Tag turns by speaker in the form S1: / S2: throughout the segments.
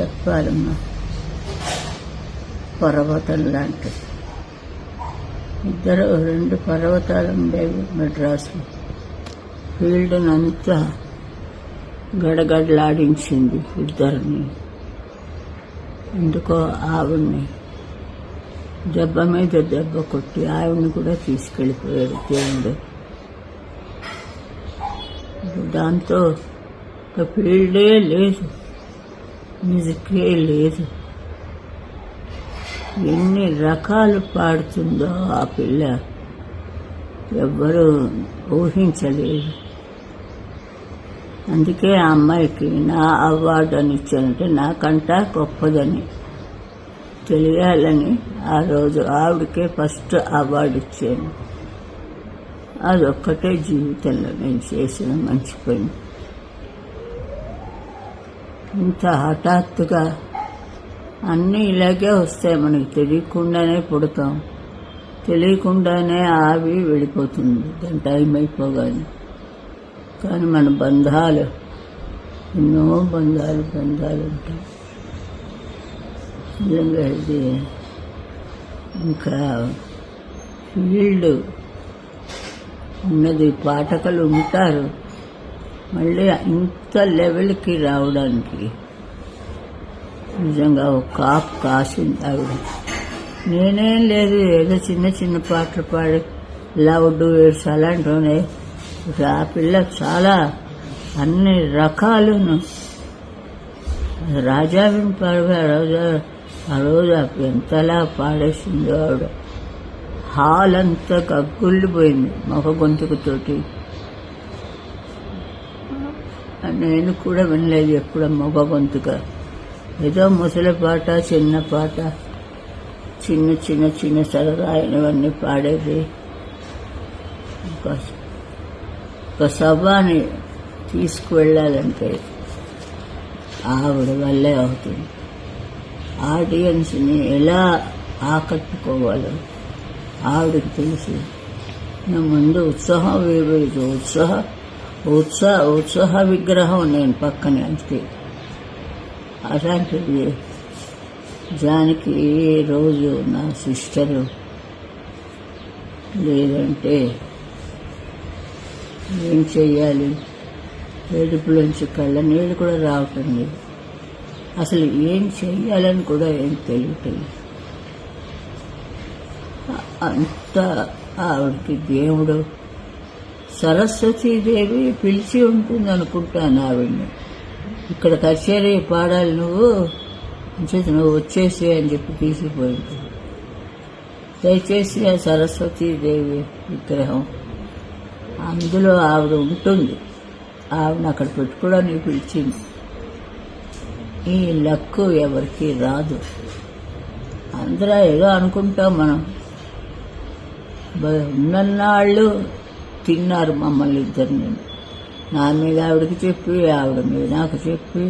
S1: చెప్పాలమ్మా, పర్వతం లాంటిది. రెండు పర్వతాలు ఉండేవి మెడ్రాస్లో. ఫీల్డ్నంతా గడగడలాడించింది ఇద్దరిని. ఎందుకో ఆవిడ్ని దెబ్బ మీద దెబ్బ కొట్టి ఆవిడ్ని కూడా తీసుకెళ్ళిపోయాడు దేవుడు. దాంతో ఒక ఫీల్డే లేదు, మ్యూజికే లేదు. ఎన్ని రకాలు పాడుతుందో ఆ పిల్ల ఎవ్వరూ ఊహించలేదు. అందుకే ఆ అమ్మాయికి నా అవార్డు అని ఇచ్చానంటే నాకంటా గొప్పదని తెలియాలని ఆ రోజు ఆవిడకే ఫస్ట్ అవార్డు ఇచ్చాను. అదొక్కటే జీవితంలో నేను చేసిన మంచి పని. ఇంత హఠాత్తుగా అన్నీ ఇలాగే వస్తాయి, మనకి తెలియకుండానే పుడతాం, తెలియకుండానే ఆవి వెళ్ళిపోతుంది దాని టైం అయిపోగానే. కానీ మన బంధాలు, ఎన్నో బంధాలు ఉంటాయి. నిజంగా ఇది ఇంకా ఫీల్డ్ ఉన్నది, పాఠకులు ఉంటారు. మళ్ళీ ఇంత లెవెల్కి రావడానికి నిజంగా ఒక కాపు కాసింది ఆవిడ. నేనేం లేదు, ఏదో చిన్న చిన్న పాటలు పాడి లౌడ్ వేడ్స్ అలాంటివనే. ఆ పిల్ల చాలా అన్ని రకాలను రాజావిని పాడే ఆ రోజు ఎంతలా పాడేసిందో ఆవిడ. హాల్ అంతా గగ్గుల్లిపోయింది మొగ గొంతుకుతోటి. నేను కూడా వినలేదు ఎప్పుడు మొగ గొంతుక. ఏదో ముసలి పాట, చిన్న పాట, చిన్న చిన్న చిన్న సరదాయినవన్నీ పాడేది. ఒక సభని తీసుకువెళ్ళాలంటే ఆవిడ వల్లే అవుతుంది. ఆడియన్స్ని ఎలా ఆకట్టుకోవాలో ఆవిడకి తెలుసు. నా ముందు ఉత్సాహం వేయలేదు, ఉత్సాహ విగ్రహం నేను పక్కనే. అంతే. అలాంటిది జానకి రోజు నా సిస్టరు లేదంటే ఏం చెయ్యాలి, ఏడుపులోంచి కళ్ళ నీళ్ళు కూడా రావటం లేదు. అసలు ఏం చెయ్యాలని కూడా ఏం తెలియటలేదు. అంత ఆవిడకి దేవుడు సరస్వతీదేవి పిలిచి ఉంటుంది అనుకుంటాను ఆవిడ్ని. ఇక్కడ కచేరీ పాడాలి నువ్వు వచ్చేసి అని చెప్పి తీసుకుపోయింది. దయచేసి ఆ సరస్వతీదేవి విగ్రహం అందులో ఆవిడ ఉంటుంది. ఆవిడని అక్కడ పెట్టుకోవడానికి పిలిచింది. ఈ లక్కు ఎవరికి రాదు. అందరూ ఏదో అనుకుంటాం మనం. ఉన్నన్నాళ్ళు తిన్నారు మమ్మల్ని ఇద్దరిని. నా మీద ఆవిడకి చెప్పి, ఆవిడ మీద నాకు చెప్పి,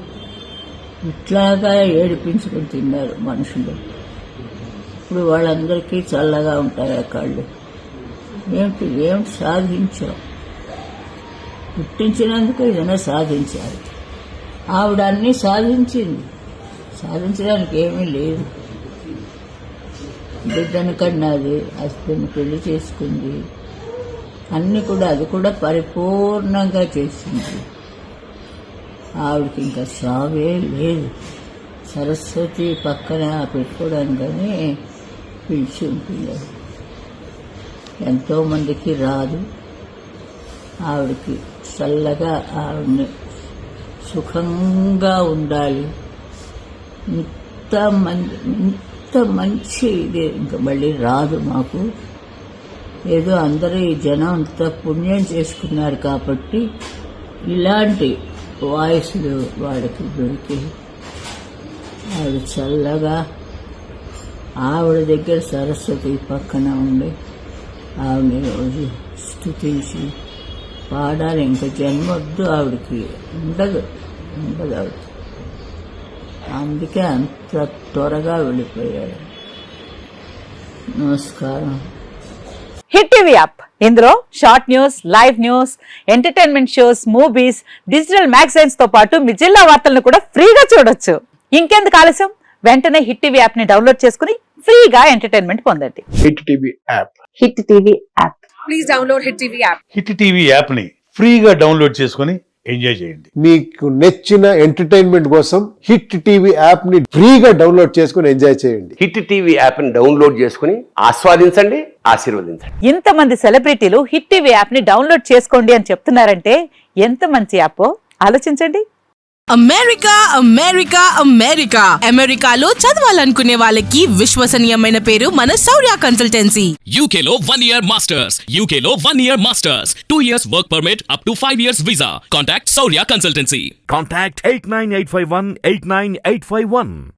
S1: ఇట్లాగా ఏడిపించుకుని తిన్నారు మనుషులు. ఇప్పుడు వాళ్ళందరికీ చల్లగా ఉంటాయి ఆ కాళ్ళు. ఏమిటి సాధించాం? పుట్టించినందుకు ఏదైనా సాధించాలి. ఆవిడ అన్నీ సాధించింది. సాధించడానికి ఏమీ లేదు. బిడ్డను కన్నది, హస్బెండ్ పెళ్లి చేసుకుంది, అన్నీ కూడా అది కూడా పరిపూర్ణంగా చేసింది. ఆవిడకి ఇంకా సావే లేదు. సరస్వతి పక్కన పెట్టుకోవడానికని పిలిచి ఉంటుంది. ఎంతోమందికి రాదు. ఆవిడకి చల్లగా ఆవిడని సుఖంగా ఉండాలి. ఇంత మంచి ఇది ఇంకా మళ్ళీ రాదు మాకు. ఏదో అందరూ ఈ జనం అంత పుణ్యం చేసుకున్నారు కాబట్టి ఇలాంటి వాయిస్లు వాడికి దొరికి ఆవిడ చల్లగా ఆవిడ దగ్గర సరస్వతి పక్కన ఉండి ఆవిడని రోజు స్తుతించి పాడాలి. ఇంకా జన్మొద్దు ఆవిడకి, ఉండదు ఆవిడ. అందుకే అంత త్వరగా వెళ్ళిపోయాడు. నమస్కారం.
S2: హిట్ టీవీ యాప్, ఇందులో short news, live news, entertainment shows, movies, digital magazines తో పాటు మీ జిల్లా వార్తలను కూడా ఫ్రీగా చూడొచ్చు. ఇంకెందుకు ఆలస్యం, వెంటనే హిట్ టీవీ యాప్ ని డౌన్లోడ్ చేసుకుని ఫ్రీగా ఎంటర్టైన్మెంట్ పొందండి.
S3: Hit TV app.
S2: Hit TV app.
S4: Please download Hit TV app.
S5: Hit TV యాప్ని ఫ్రీగా డౌన్లోడ్ చేసుకొని ఎంజాయ్ చేయండి.
S3: మీకు నచ్చిన ఎంటర్టైన్మెంట్ కోసం హిట్ టీవీ యాప్ ని ఫ్రీగా డౌన్లోడ్ చేసుకుని ఎంజాయ్ చేయండి.
S6: హిట్ టీవీ యాప్ని డౌన్లోడ్ చేసుకుని ఆస్వాదించండి, ఆశీర్వదించండి.
S2: ఇంతమంది సెలబ్రిటీలు హిట్ టీవీ యాప్ ని డౌన్లోడ్ చేసుకోండి అని చెప్తున్నారంటే ఎంత మంచి యాప్ ఆలోచించండి.
S7: అమెరికా అమెరికా అమెరికా అమెరికాలో చదవాలనుకునే వాళ్ళకి విశ్వసనీయమైన పేరు మన శౌర్య consultancy.
S8: UK Law 1 Year Masters. UK Law 1 Year Masters. 2 years work permit up to 5 years visa. Contact Saurya Consultancy.
S9: Contact 89851 89851.